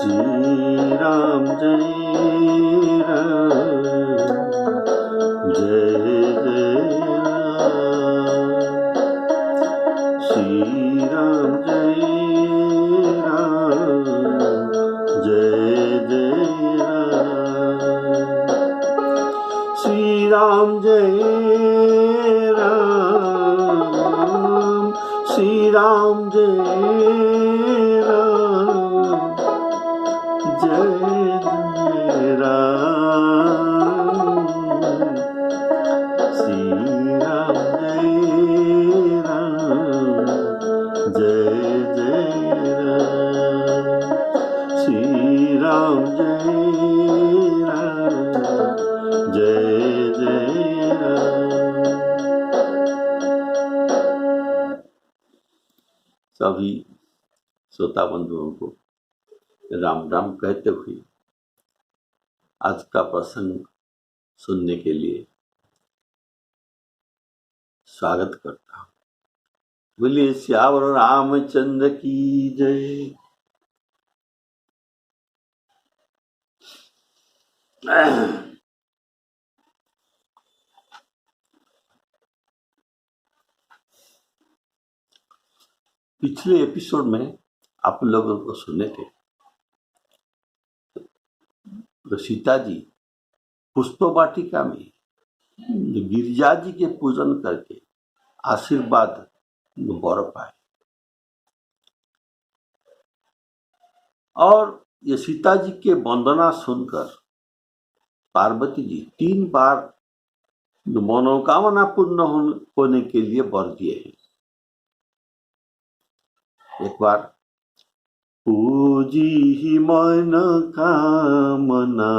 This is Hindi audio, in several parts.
श्री राम जय राम जय जय राम श्री राम जय राम जय जय राम श्री राम जय राम श्री राम जय राम जय जय राम श्री राम जय राम जय जय राम श्री राम जय राम जय जय राम। सभी श्रोता बंधुओं को राम राम कहते हुए आज का प्रसंग सुनने के लिए स्वागत करता हूँ। बोलिए सियावर रामचंद्र की जय। पिछले एपिसोड में आप लोगों को सुने थे तो सीता जी पुष्प वाटिका में गिरिजा जी के पूजन करके आशीर्वाद वर पाए और ये सीता जी के वंदना सुनकर पार्वती जी 3 बार मनोकामना पूर्ण होने के लिए वर दिए हैं। एक बार पूजी ही मन कामना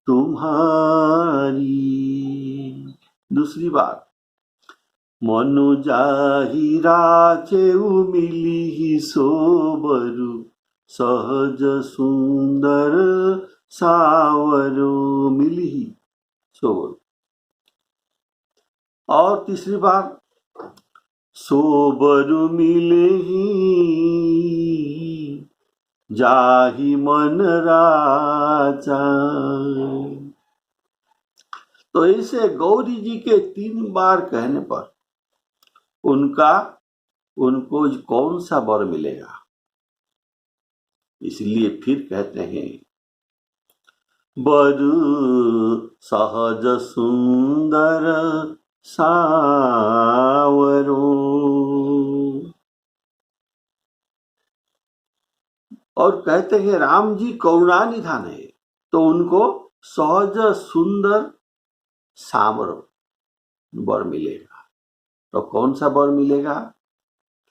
तुम्हारी, दूसरी बार मनु जाहि राचेउ मिली ही सोबरु सहज सुंदर सावरो मिली ही सोबरु, और तीसरी बार सोबरु मिले ही जाहि मन राजा। तो ऐसे गौरी जी के 3 बार कहने पर उनको कौन सा वर मिलेगा, इसलिए फिर कहते हैं वर सहज सुंदर सावरो। और कहते हैं राम जी करुणा निधान है तो उनको सहज सुंदर सावर वर मिलेगा। तो कौन सा वर मिलेगा,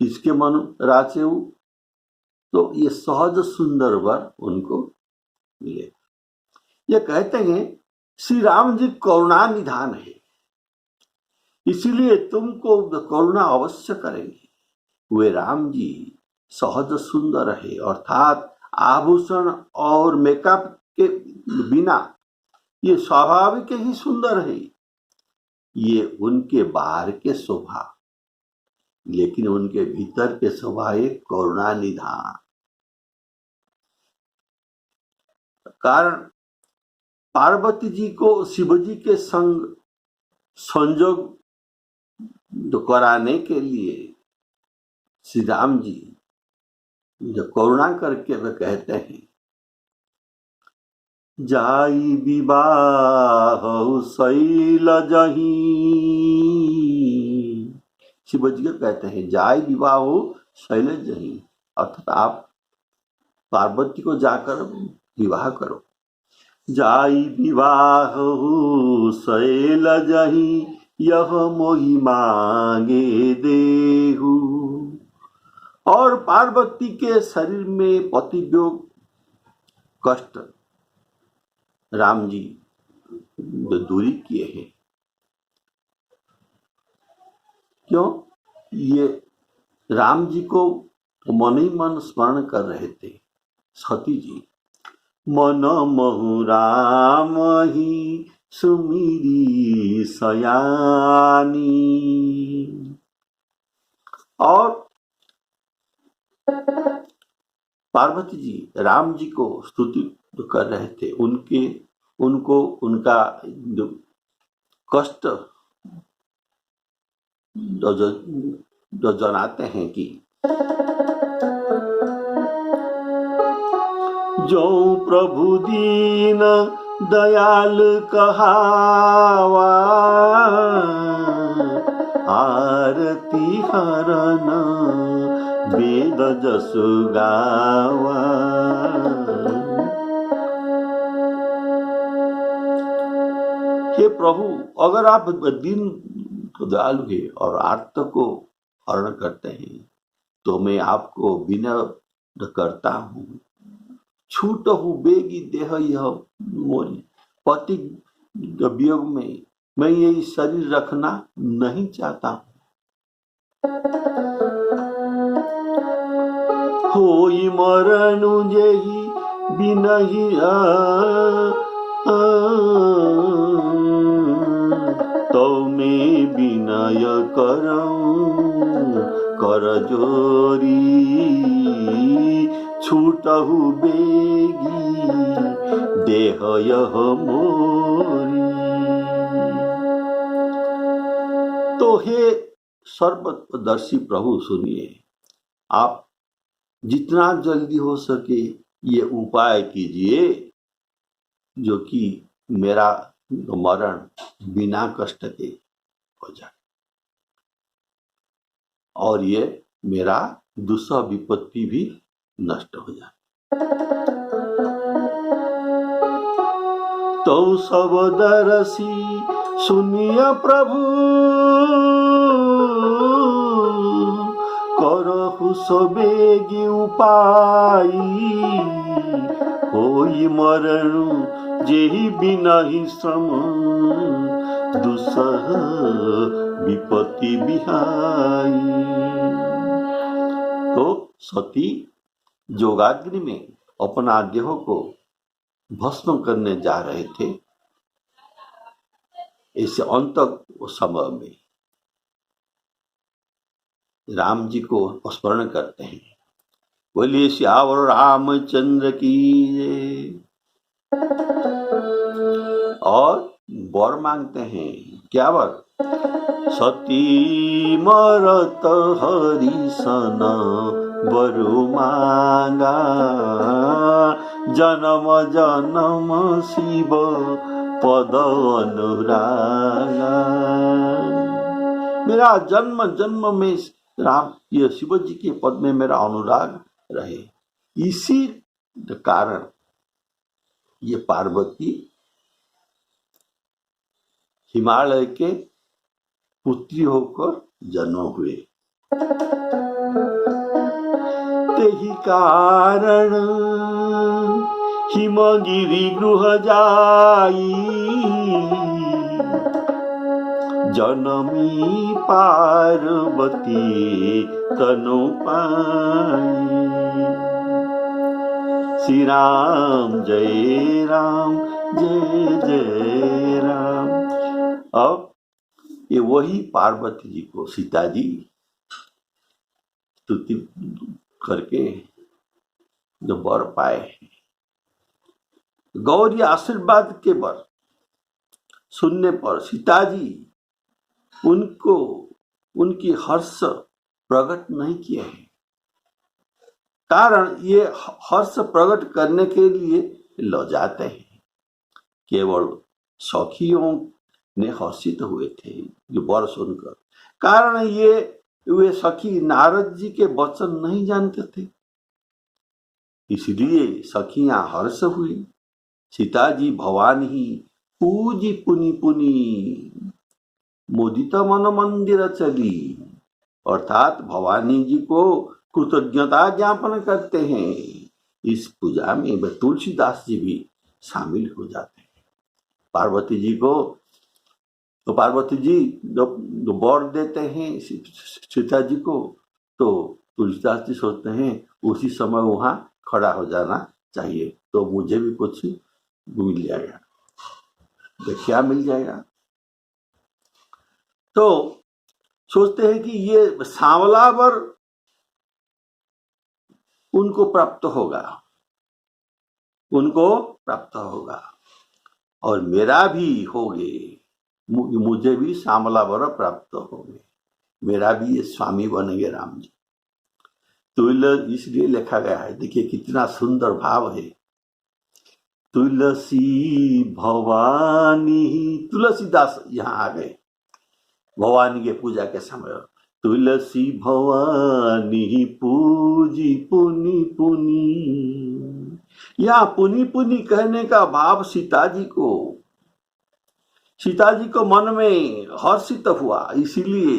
किसके मन राचेऊ, तो ये सहज सुंदर वर उनको मिलेगा। ये कहते हैं श्री राम जी करुणा निधान है, इसीलिए तुमको करुणा अवश्य करेंगे। वे राम जी सहज सुंदर है, अर्थात आभूषण और मेकअप के बिना ये स्वाभाविक ही सुंदर है। ये उनके बाहर के शोभा, लेकिन उनके भीतर के शोभा एक करुणा निधान। कारण पार्वती जी को शिव जी के संग संयोग कराने के लिए श्री राम जी जो करुणा करके वे कहते हैं जाई विवाह शैल जही, शिव जी कहते हैं जाई विवाह शैल जही, अर्थात आप पार्वती को जाकर विवाह करो। जाई विवाह शैल जही यह मोहि मांगे देहु, और पार्वती के शरीर में पतिव्योग कष्ट राम जी जो दूरी किए हैं। क्यों? ये राम जी को मन ही मन स्मरण कर रहे थे। सती जी मन महु राम ही सुमिरी सयानी, और पार्वती जी राम जी को स्तुति कर रहे थे, उनको उनका जो कष्ट जो जनाते हैं कि जो प्रभु दीन दयाल कहावा, आरती हरन वेद जस गावा। हे प्रभु, अगर आप दीन दयालु है और आर्त को हरण करते हैं तो मैं आपको विनय करता हूँ। छूटहु बेगी देह यह मोरी, पति वियोग में मैं यही शरीर रखना नहीं चाहता हूँ। होई मरनु जेहि बिनहि तो मैं विनय करऊं कर जोरी, छूटहु बेगी देह यह मोरी। तो हे सर्वदर्शी प्रभु, सुनिए, आप जितना जल्दी हो सके ये उपाय कीजिए जो कि मेरा मरण बिना कष्ट के हो जाए और ये मेरा दूसरा विपत्ति भी नष्ट हो जाए। तो सब दरसी सुनिया प्रभु, करहु सबेगी उपाय, होई मरणु जेहि बिनहि श्रम, दुसह विपत्ति बिहाई। तो सती जोगाग्नि में अपना देह को भस्म करने जा रहे थे। इस अंत समय में राम जी को स्मरण करते हैं, बोलिए सियावर रामचंद्र की जय, और वर मांगते हैं। क्या वर? सती मरत हरिसन बरु मांगा, जन्म जन्म शिव पद अनुरागा। मेरा जन्म जन्म में राम, ये शिव जी के पद में मेरा अनुराग रहे। इसी कारण ये पार्वती हिमालय के पुत्री होकर जन्म हुए। तेहि कारण हिमगिरि गृह जाई, जनमी पार्वती तनु पाई। श्री राम जय राम जय जय राम। अब ये वही पार्वती जी को सीता जी स्तुति करके जो वर पाए, गौरी आशीर्वाद के वर सुनने पर सीता जी उनको उनकी हर्ष प्रकट नहीं किए हैं। कारण ये हर्ष प्रकट करने के लिए लजाते हैं। केवल सखियों ने हर्षित हुए थे ये वर सुनकर। कारण ये वे सखी नारद जी के वचन नहीं जानते थे, इसलिए सखियां हर्ष हुई। सीता जी भवानी पूजी पुनि पुनि, मुदित मन मंदिर चली। अर्थात भवानी जी को कृतज्ञता ज्ञापन करते हैं। इस पूजा में तुलसीदास जी भी शामिल हो जाते हैं। पार्वती जी को, तो पार्वती जी जो वर देते हैं सीता जी को, तो तुलसीदास जी सोचते हैं उसी समय वहां खड़ा हो जाना चाहिए, तो मुझे भी कुछ मिल जाएगा। क्या मिल जाएगा? तो सोचते हैं कि ये सांवला वर उनको प्राप्त होगा, उनको प्राप्त होगा। और मेरा भी होगे, मुझे भी श्यामला वर प्राप्त होंगे, मेरा भी ये स्वामी बनेंगे राम जी। तुलसी इसलिए लिखा गया है, देखिए कितना सुंदर भाव है। तुलसी भवानी, तुलसीदास यहाँ आ गए भवानी के पूजा के समय। तुलसी भवानी पूजी पुनि पुनि, यहाँ पुनि पुनि कहने का भाव सीता जी को मन में हर्षित हुआ, इसीलिए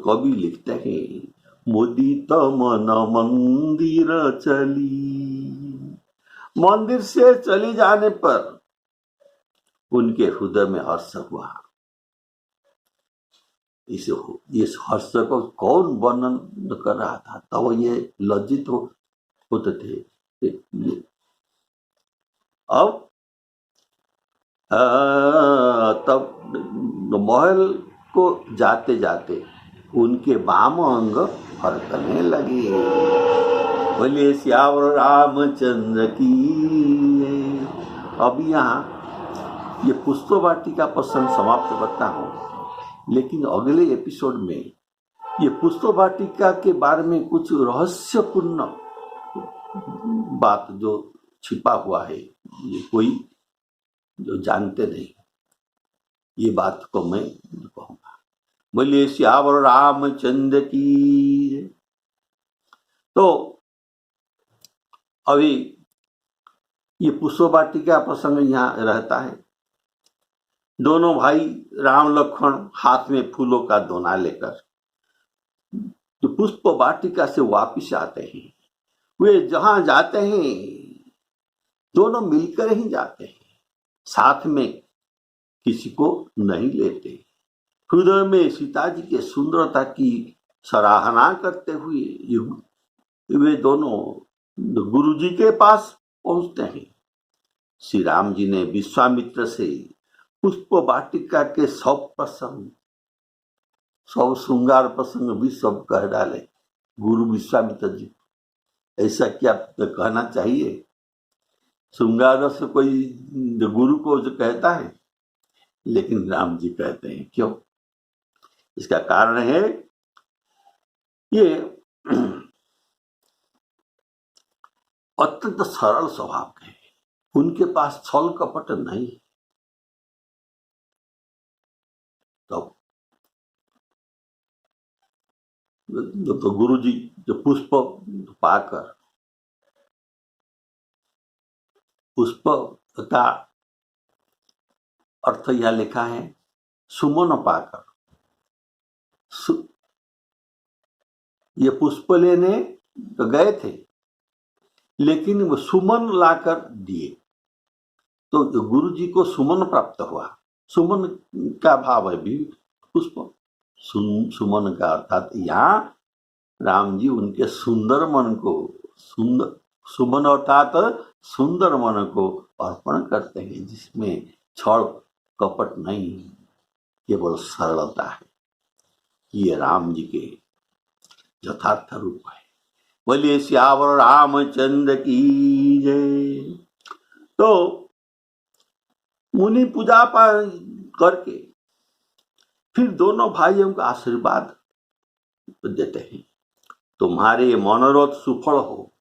कवि लिखते हैं मुदित मन मंदिर चली। मंदिर से चली जाने पर उनके हृदय में हर्ष हुआ। इस हर्ष को कौन वर्णन कर रहा था? तब ये लज्जित होते थे। अब तब महल को जाते जाते उनके वाम अंग फरकने लगे। बोले श्यावर रामचंद्र की। अब यहाँ ये पुष्प वाटिका प्रसंग समाप्त करता हूँ, लेकिन अगले एपिसोड में ये पुष्प वाटिका के बारे में कुछ रहस्यपूर्ण बात जो छिपा हुआ है, ये कोई जो जानते नहीं, ये बात को मैं कहूँगा। बोलिए श्यावर रामचंद्र की। तो अभी ये पुष्प वाटिका प्रसंग यहाँ रहता है। दोनों भाई राम लक्ष्मण हाथ में फूलों का दोना लेकर तो पुष्प वाटिका से वापिस आते हैं। वे जहां जाते हैं दोनों मिलकर ही जाते हैं, साथ में किसी को नहीं लेते। हृदय में सीता जी के सुंदरता की सराहना करते हुए वे दोनों गुरु जी के पास पहुंचते हैं। श्री राम जी ने विश्वामित्र से पुष्प वाटिका के सब प्रसंग, सब श्रृंगार प्रसंग भी सब कह डाले। गुरु विश्वामित्र जी, ऐसा क्या कहना चाहिए? श्रृंगार से कोई गुरु को जो कहता है, लेकिन राम जी कहते हैं। क्यों? इसका कारण है ये अत्यंत सरल स्वभाव के, उनके पास छल कपट नहीं। तो गुरु जी जो पुष्प पाकर, पुष्प का अर्थ यह लिखा है सुमन पाकर, ये पुष्प लेने तो गए थे, लेकिन वो सुमन लाकर दिए, तो गुरु जी को सुमन प्राप्त हुआ। सुमन का भाव है भी पुष्प, सुमन का अर्थात यहाँ राम जी उनके सुंदर मन को, सुमन अर्थात सुंदर मन को अर्पण करते हैं, जिसमें छल कपट नहीं, केवल सरलता है। ये राम जी के यथार्थ रूप है। बोलिए श्यावर रामचंद्र की जय। तो मुनि पूजा पाठ करके फिर दोनों भाइयों को आशीर्वाद देते हैं, तुम्हारे मनोरथ सुफल हो।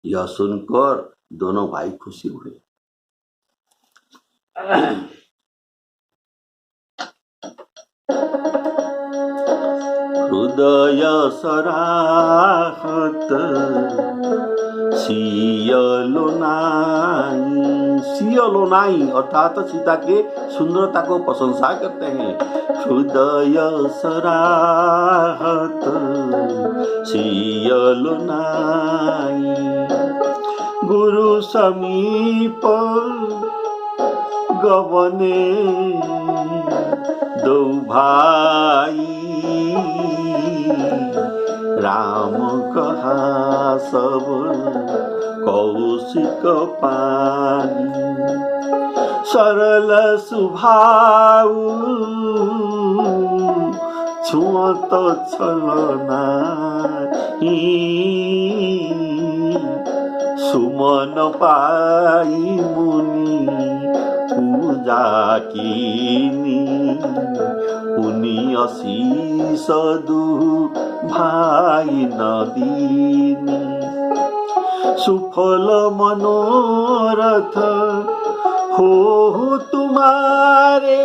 यह सुनकर दोनों भाई खुशी हुए। हृदय सराहत सियलो नाई अर्थात सीता के सुंदरता को प्रशंसा करते हैं। हृदय सराहत सियलो नाई, गुरु समीप गवने दो भाई, राम कहा सब कौशिक पाई। सरल सुभाव छुअत छल नाही, सुमन पाई मुनि पूजा कीनी, पुनि अशीष दु भाई नदीनी। सुफल मनोरथ हो तुम्हारे,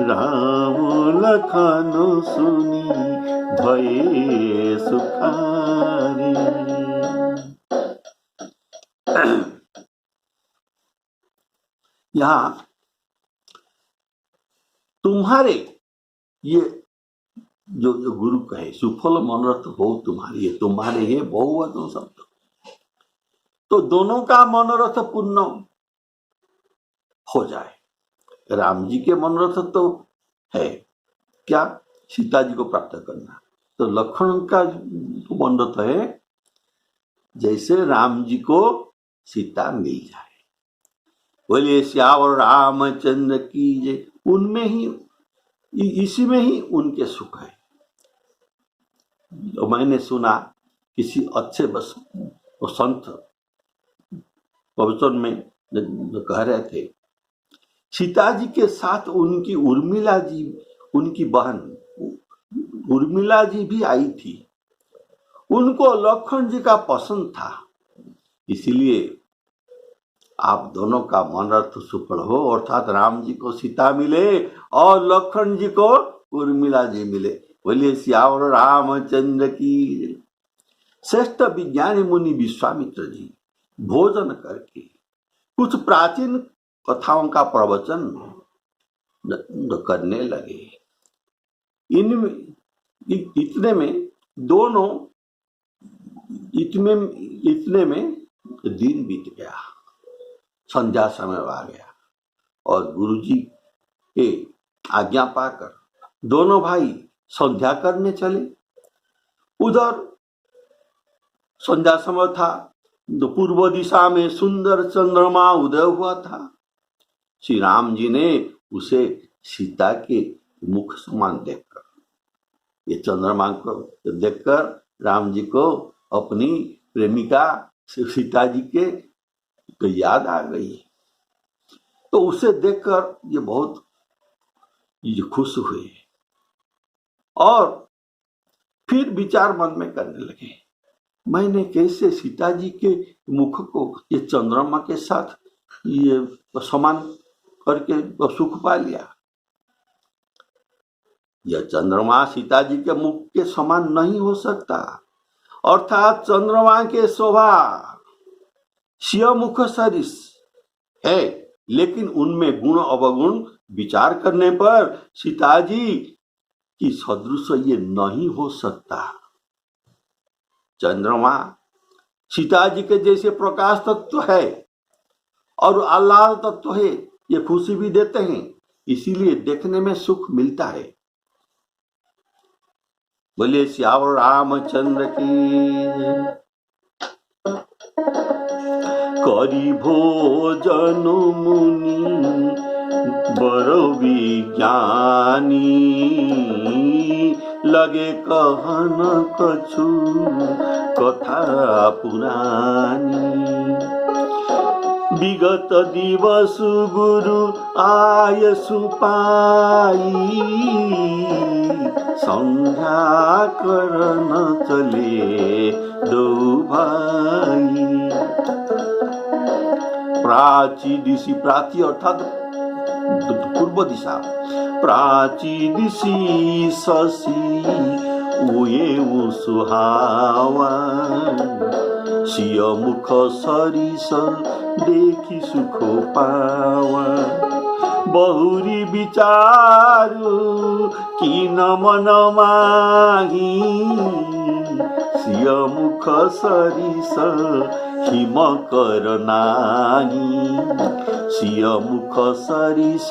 राम लखन सुनी भये सुखारी। यहाँ तुम्हारे ये जो गुरु कहे सुफल मनोरथ हो तुम्हारे, ये तुम्हारे है बहुवचन शब्द। तो दोनों का मनोरथ पूर्ण हो जाए। राम जी के मनोरथ तो है क्या, सीता जी को प्राप्त करना। तो लक्ष्मण का मनोरथ है जैसे राम जी को सीता मिल जाए। बोलिए श्यावर रामचंद्र की जय। उनमें ही, इसी में ही उनके सुख है। तो मैंने सुना किसी अच्छे बस संत प्रवचन में जो कह रहे थे, सीता जी के साथ उनकी उर्मिला जी, उनकी बहन उर्मिला जी भी आई थी। उनको लक्ष्मण जी का पसंद था, इसलिए आप दोनों का मनोरथ सफल हो, अर्थात राम जी को सीता मिले और लक्ष्मण जी को उर्मिला जी मिले। बोलिए सियावर रामचंद्र की। श्रेष्ठ विज्ञानी मुनि विश्वामित्र जी भोजन करके कुछ प्राचीन कथाओं का प्रवचन करने लगे। इतने में दिन बीत गया, संध्या समय आ गया और गुरुजी के आज्ञा पाकर दोनों भाई संध्या करने चले। उधर संध्या समय था, तो पूर्व दिशा में सुंदर चंद्रमा उदय हुआ था। श्री राम जी ने उसे सीता के मुख समान देखकर, ये चंद्रमा को देखकर राम जी को अपनी प्रेमिका सीता जी के तो याद आ गई। तो उसे देखकर ये बहुत खुश हुए और फिर विचार मन में करने लगे, मैंने कैसे सीता जी के मुख को ये चंद्रमा के साथ ये समान करके सुख पा लिया। यह चंद्रमा सीता जी के मुख के समान नहीं हो सकता, अर्थात चंद्रमा के शोभा सिंह मुख सरिस है, लेकिन उनमें गुण अवगुण विचार करने पर सीता जी की सदृश ये नहीं हो सकता। चंद्रमा सीता जी के जैसे प्रकाश तत्व है और आह्लाद तत्व है, ये खुशी भी देते हैं, इसीलिए देखने में सुख मिलता है। बोलिए श्यावर रामचंद्र की। करी भोजन मुनि बर विज्ञानी, लगे कहन कछु कथा पुरानी। विगत दिवस गुरु आय सुपाई, संध्या करन चले दो भाई। प्राची दिशी, प्राची अर्थात पूर्व दिशा, प्राची दिशी शशि उये सुहावा। सिय मुख सरिस देखी सुख पावा। बहुरी विचारु किन मन माही, सिय मुख सरिस हिम कर नाही। सिय मुख सरिस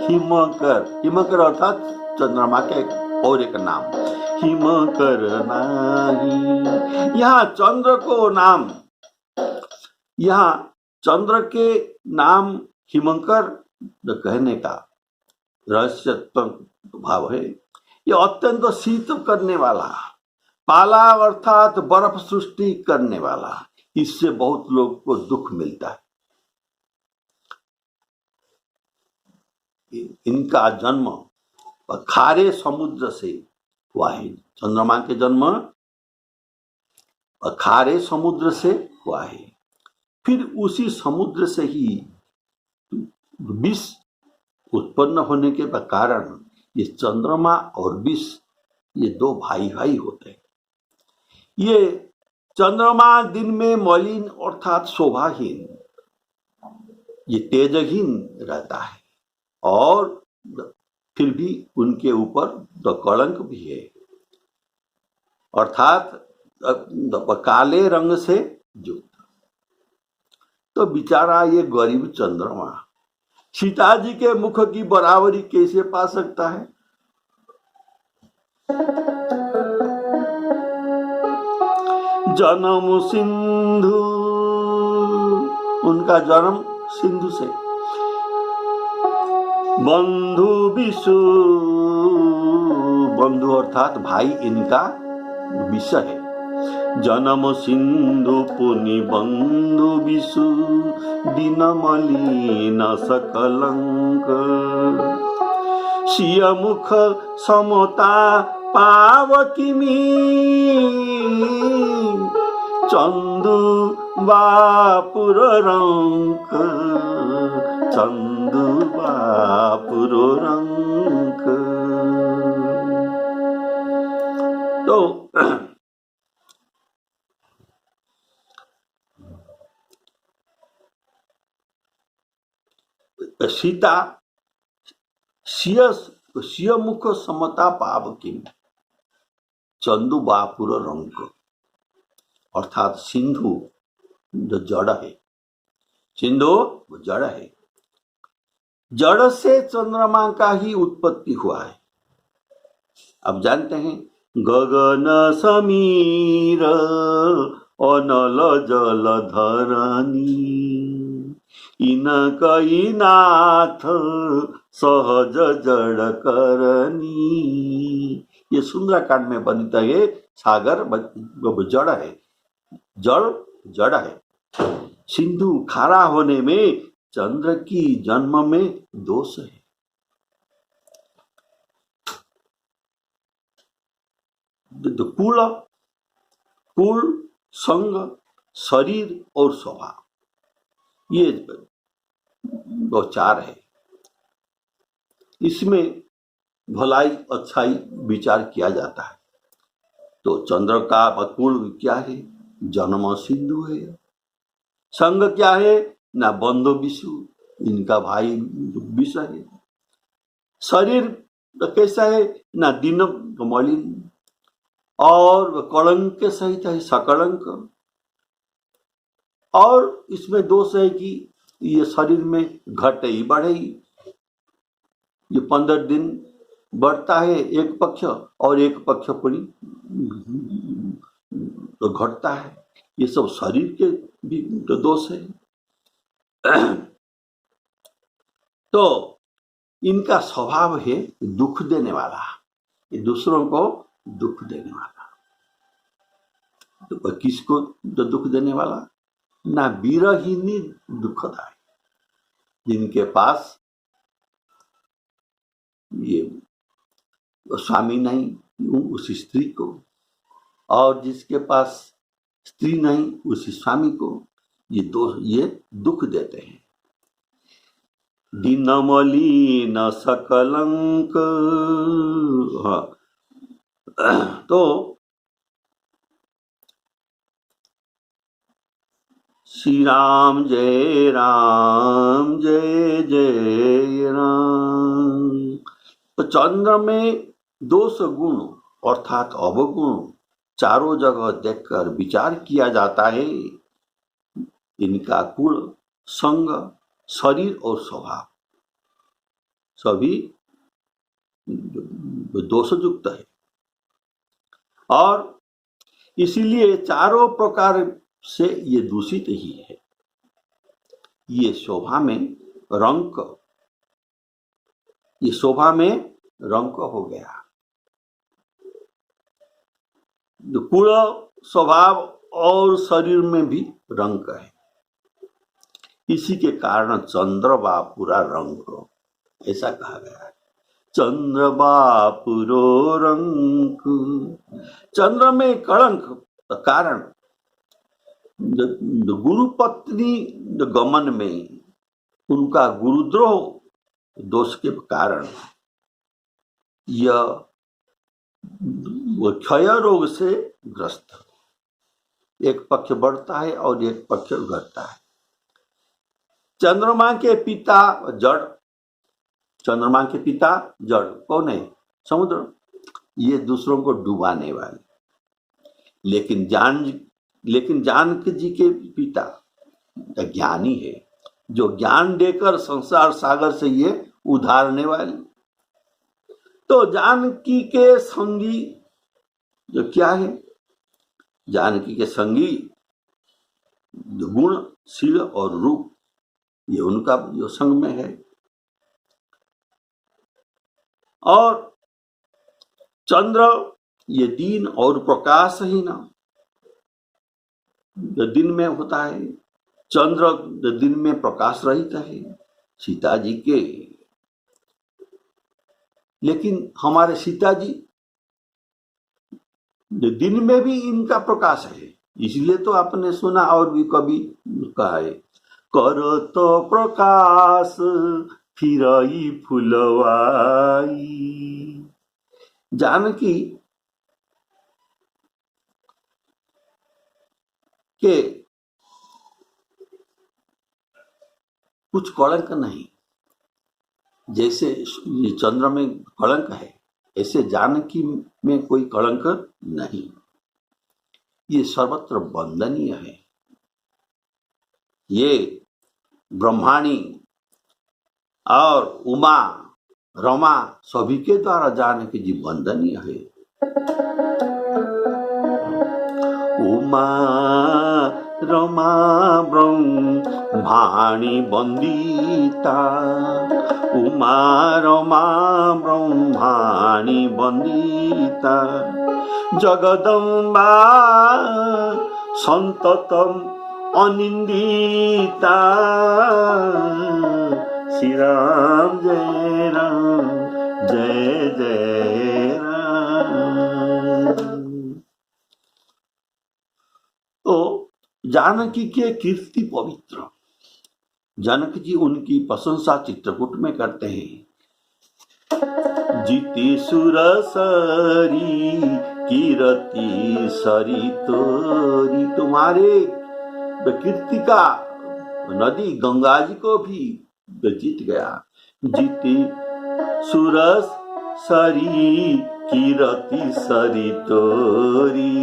हिमकर, हिमकर अर्थात चंद्रमा के और एक नाम हिमकर नाही। यहाँ चंद्र को नाम, यहाँ चंद्र के नाम हिमकर कहने का रहस्य भाव है। यह अत्यंत शीत करने वाला पाला अर्थात बर्फ सृष्टि करने वाला, इससे बहुत लोग को दुख मिलता है। इनका जन्म खारे समुद्र से हुआ है। चंद्रमा के जन्म खारे समुद्र से हुआ है। फिर उसी समुद्र से ही विष उत्पन्न होने के कारण ये चंद्रमा और विष ये दो भाई भाई होते हैं। ये चंद्रमा दिन में मलिन अर्थात शोभाहीन, ये तेजहीन रहता है और फिर भी उनके ऊपर तो कलंक भी है, अर्थात काले रंग से युक्त। तो बेचारा ये गरीब चंद्रमा सीता जी के मुख की बराबरी कैसे पा सकता है? जन्म सिंधु, उनका जन्म सिंधु से। बंधु विषु, बंधु अर्थात भाई इनका विष है। जन्म सिंधु पुनि बंधु विषु, दिन मलिन सकलंक। सिय मुख समता पावकिमी, चंदु बापुर रंक, चंदु बापुर रंक। तो सीता सिय मुख समता पावकिम, चंदु बापुर रंक, अर्थात सिंधु जो जड़ है, सिंधु वो जड़ है, जड़ से चंद्रमा का ही उत्पत्ति हुआ है। अब जानते हैं गगन समीर अनल जल धरनी, इनकई नाथ सहज जड़ करनी। ये सुंदरकांड में वर्णित है। सागर जड़ है, जड़ है। सिंधु खारा होने में चंद्र की जन्म में दोष है। कुल, संग, शरीर और स्वभाव, ये दो चार है। इसमें भलाई अच्छाई विचार किया जाता है। तो चंद्र का कुल क्या है? जन्म सिंधु है। संग क्या है? ना बंधु विषु, इनका भाई विष है। शरीर कैसा है? ना दिन मलिन और कलंक के सहित है, सकलंक। और इसमें दोष है कि ये शरीर में घटे ही बढ़े ही, ये 15 दिन बढ़ता है एक पक्ष और एक पक्ष पूरी तो घटता है। ये सब शरीर के भी तो दोष है। तो इनका स्वभाव है दुख देने वाला, ये दूसरों को दुख देने वाला। तो किसको दुख देने वाला? ना विरहिनी दुखदाय, जिनके पास ये स्वामी नहीं उसी स्त्री को, और जिसके पास स्त्री नहीं उसी स्वामी को, ये दुख देते हैं। दिन मलिन सकलंक। तो श्री राम जय राम जय जय राम। तो चंद्र में दोष गुण अर्थात अवगुण चारों जगह देखकर विचार किया जाता है। इनका कुल, संग, शरीर और स्वभाव सभी दोषयुक्त है, और इसीलिए चारों प्रकार से ये दूषित ही है। ये शोभा में रंक, ये शोभा में रंक हो गया। कुल स्वभाव और शरीर में भी रंग है। इसी के कारण चंद्र बापुरा रंग, ऐसा कहा गया है। चंद्र बापुरो रंग, चंद्र में कलंक कारण गुरु पत्नी गमन में उनका गुरुद्रोह दोष के कारण यह क्षय रोग से ग्रस्त, एक पक्ष बढ़ता है और एक पक्ष घटता है। चंद्रमा के पिता जड़, चंद्रमा के पिता जड़ कौन है? समुद्र। ये दूसरों को डुबाने वाले। लेकिन जानकी जी के पिता ज्ञानी है, जो ज्ञान देकर संसार सागर से ये उधारने वाले। तो जानकी के संगी जो क्या है? जानकी के संगी गुण, शील और रूप, ये उनका जो संग में है। और चंद्र ये दिन और प्रकाश ही ना, दिन में होता है। चंद्र दिन में प्रकाश रहित है सीता जी के, लेकिन हमारे सीता जी दिन में भी इनका प्रकाश है। इसलिए तो आपने सुना और भी कभी कहा है, करो तो प्रकाश फिरई फुलवाई। जानकी के कुछ कलंक नहीं, जैसे चंद्र में कलंक है ऐसे जानकी में कोई कलंक नहीं। ये सर्वत्र वंदनीय है। ये ब्रह्माणी और उमा रमा सभी के द्वारा जानकी जी वंदनीय है। उमा रमा ब्रह्माणी वंदिता, उमा रमा ब्रह्माणी वंदिता, जगदम्बा संततम अनिंदिता। श्री राम जय राम जय जय राम। तो जानकी के कीर्ति पवित्र, जनक जी उनकी प्रशंसा चित्रकूट में करते हैं। जीती सुर सरी कीरति सरी तोरी, तुम्हारे कीर्ति का नदी गंगा जी को भी जीत गया। जीती सुरस सरी कीरति सरी तोरी,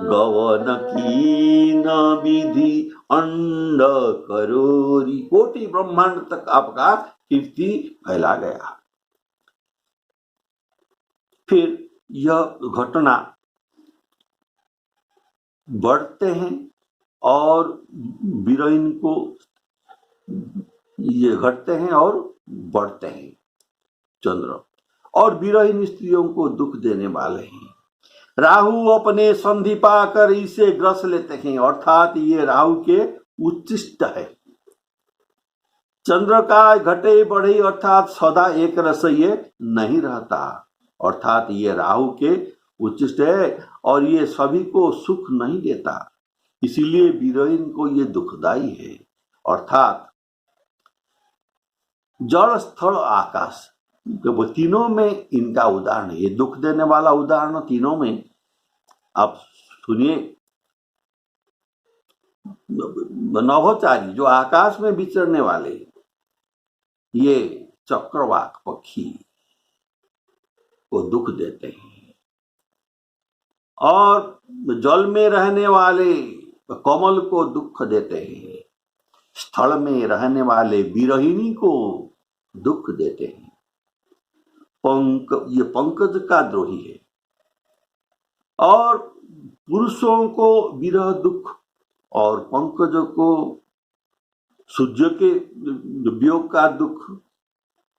गवन की न विधि अंड करोरी। कोटि ब्रह्मांड तक आपका कीर्ति फैला गया। फिर यह घटना बढ़ते हैं और हीरोइन को ये घटते हैं और बढ़ते हैं चंद्र, और हीरोइन स्त्रियों को दुख देने वाले हैं। राहु अपने संधि पाकर इसे ग्रस लेते हैं, अर्थात ये राहु के उच्चिष्ट है। चंद्र का घटे बढ़े अर्थात सदा एक रस ये नहीं रहता, अर्थात ये राहु के उच्चिष्ट है और ये सभी को सुख नहीं देता, इसीलिए हीरोइन को ये दुखदाई है। अर्थात जल स्थल आकाश, वो तीनों में इनका उदाहरण है। ये दुख देने वाला उदाहरण तीनों में आप सुनिए। नभोचारी जो आकाश में विचरने वाले, ये चक्रवाक पक्षी को दुख देते हैं, और जल में रहने वाले कमल को दुख देते हैं, स्थल में रहने वाले विरहिणी को दुख देते हैं। ये पंकज का द्रोही है, और पुरुषों को विरह दुख और पंकज को सूर्य के वियोग का दुख,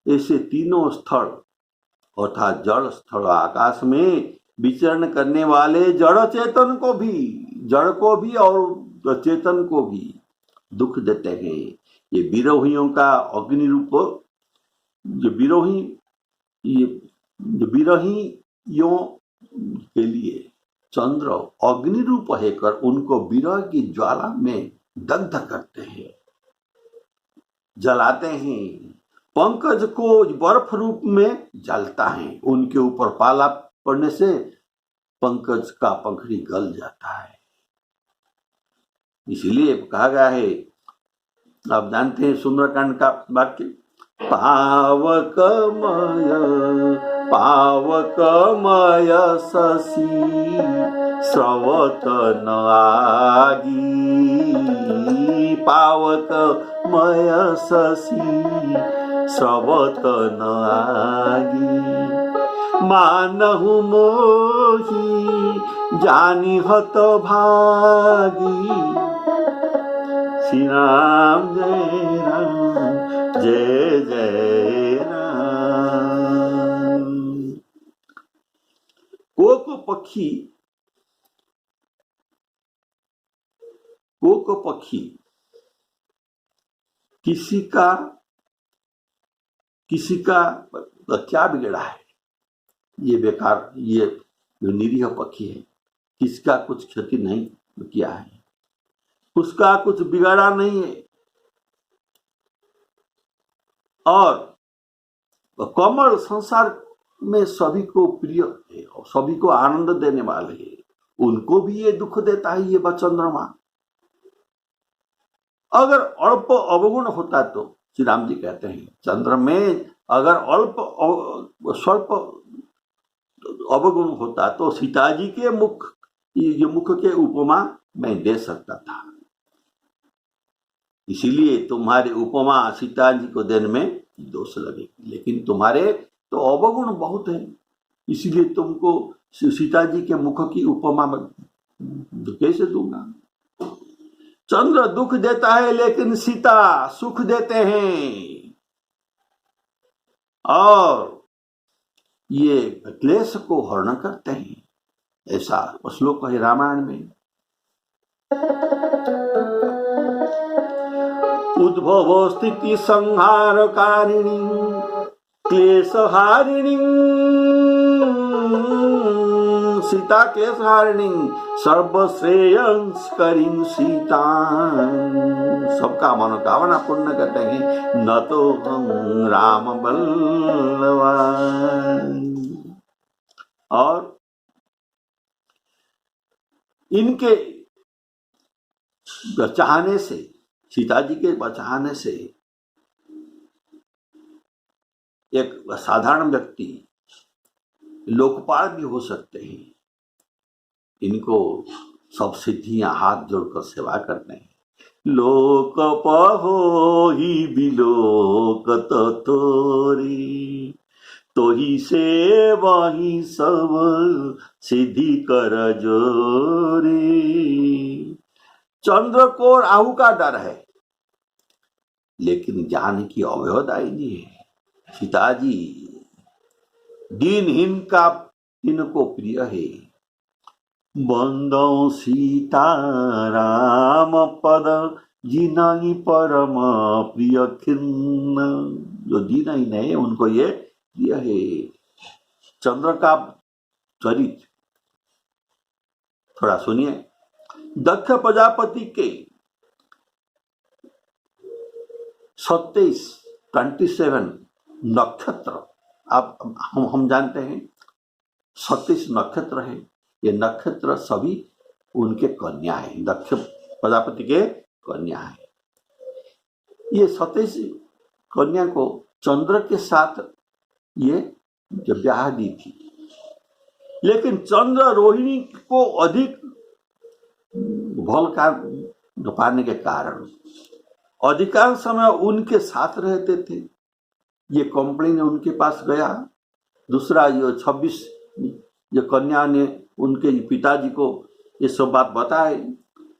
ऐसे तीनों स्थल अर्थात जल स्थल आकाश में विचरण करने वाले जड़ चेतन को भी, जड़ को भी और चेतन को भी दुख देते हैं। ये विरोहियों का अग्नि रूप, जो विरोही, ये विरहियों के लिए चंद्र अग्नि रूप है कर उनको विरह की ज्वाला में दग्ध करते हैं, जलाते हैं। पंकज को बर्फ रूप में जलता है, उनके ऊपर पाला पड़ने से पंकज का पंखड़ी गल जाता है। इसीलिए कहा गया है, आप जानते हैं सुंदरकांड का वाक्य, पावकमय शशि स्रवतन आगी, पावकमय शशि स्रवतन आगी, मानहु मोही जानी हत भागी, श्री राम जय राम जय जय राम। कोक पक्षी किसी का क्या बिगड़ा है, ये बेकार, ये जो निरीह पक्षी है, किसका कुछ क्षति नहीं किया है, उसका कुछ बिगाड़ा नहीं है, और कमल संसार में सभी को प्रिय है और सभी को आनंद देने वाले है, उनको भी ये दुख देता है ये चंद्रमा। अगर अल्प अवगुण होता तो श्री राम जी कहते हैं चंद्र में अगर स्वल्प अवगुण होता तो सीता जी के मुख के उपमा मैं दे सकता था, इसीलिए तुम्हारे उपमा सीता जी को देने में दोष लगे, लेकिन तुम्हारे तो अवगुण बहुत है, इसीलिए तुमको सीता जी के मुख की उपमा कैसे दूंगा। चंद्र दुख देता है लेकिन सीता सुख देते हैं, और ये क्लेश को हरण करते हैं, ऐसा श्लोक है रामायण में। उद्भव स्थिति संहारकारिणी क्लेशहारिणी सीता क्लेशहारिणी सर्वश्रेयस्करी सीता, सबका मनोकामना पूर्ण करते हैं, न तो हम राम बल्लवान। और इनके चाहने से, सीता जी के बचाने से एक साधारण व्यक्ति लोकपाल भी हो सकते हैं, इनको सब सिद्धियां हाथ जोड़कर सेवा करते हैं। लोक पहो ही बिलोकत तोरी, तो ही से वही सब सिद्धि कर जोरी। चंद्र को राहु का डर है, लेकिन जानकी अभयोदायिनी है। सीता जी दीनहीन का इनको प्रिय है। बंदो सीता राम पद जिनाई परम प्रिय खिन्न, जो दीनहीन है उनको ये प्रिय है। चंद्र का चरित्र थोड़ा सुनिए। दक्ष प्रजापति के 27 नक्षत्र, आप हम जानते हैं 36 नक्षत्र है, ये नक्षत्र सभी उनके कन्या है, दक्ष प्रजापति के कन्या है। ये 27 कन्या को चंद्र के साथ ये ब्याह दी थी, लेकिन चंद्र रोहिणी को अधिक भल पाने के कारण अधिकांश समय उनके साथ रहते थे। ये कंप्लेन उनके पास गया। दूसरा ये 26 जो कन्या ने उनके पिताजी को ये सब बात बताई।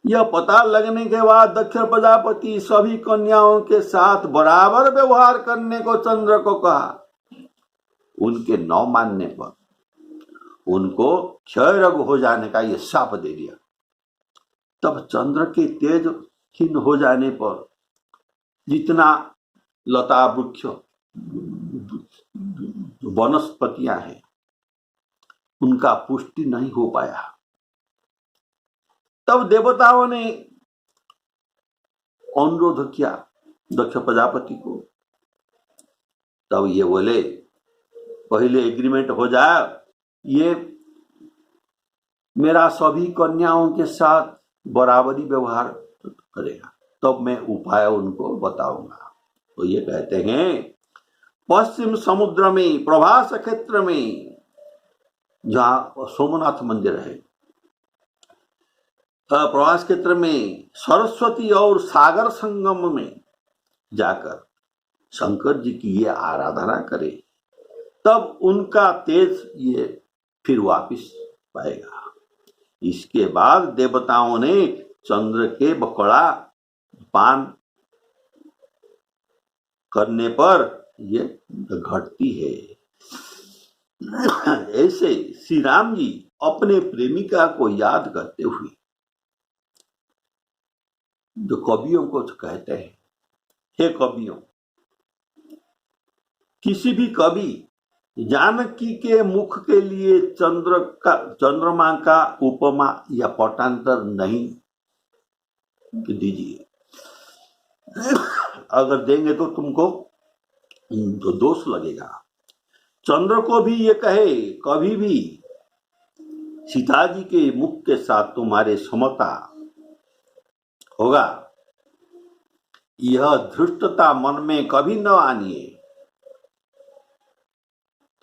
यह पता लगने के बाद दक्ष प्रजापति सभी कन्याओं के साथ बराबर व्यवहार करने को चंद्र को कहा। उनके न मानने पर उनको क्षय रोग हो जाने का ये शाप दे दिया। तब चंद्र के तेज क्षीण हो जाने पर जितना लता वृक्ष वनस्पतियां हैं उनका पुष्टि नहीं हो पाया। तब देवताओं ने अनुरोध किया दक्ष प्रजापति को। तब ये बोले पहले एग्रीमेंट हो जाए, ये मेरा सभी कन्याओं के साथ बराबरी व्यवहार करेगा, तब मैं उपाय उनको बताऊंगा। तो ये कहते हैं पश्चिम समुद्र में प्रभास क्षेत्र में जहां सोमनाथ मंदिर है, प्रवास क्षेत्र में सरस्वती और सागर संगम में जाकर शंकर जी की ये आराधना करे, तब उनका तेज ये फिर वापिस पाएगा। इसके बाद देवताओं ने चंद्र के बकड़ा पान करने पर ये घटती है। ऐसे श्री राम जी अपने प्रेमिका को याद करते हुए जो कवियों को कहते हैं, हे कवियों, किसी भी कवि जानकी के मुख के लिए चंद्रमा का उपमा या पटांतर नहीं दीजिए। अगर देंगे तो तुमको तो दोष लगेगा। चंद्र को भी ये कहे कभी भी सीता जी के मुख के साथ तुम्हारे समता होगा, यह धृष्टता मन में कभी न आनिए।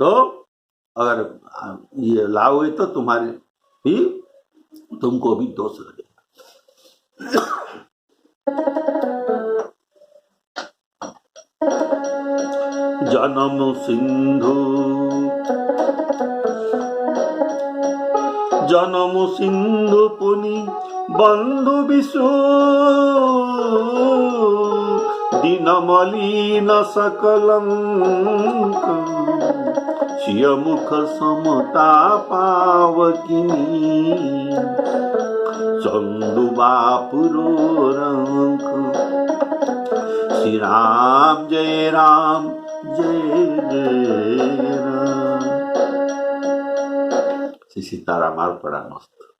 तो अगर ये लाओगे तो तुमको भी दोष लगेगा। जन्म सिंधु पुनि बंधु विशु दिन मलिन सकलंक सिय मुख समता पावकिनी चंदु बापुरो रंक। श्री राम जय राम जय जय राम। श्री सीताराम अर्पणमस्तु।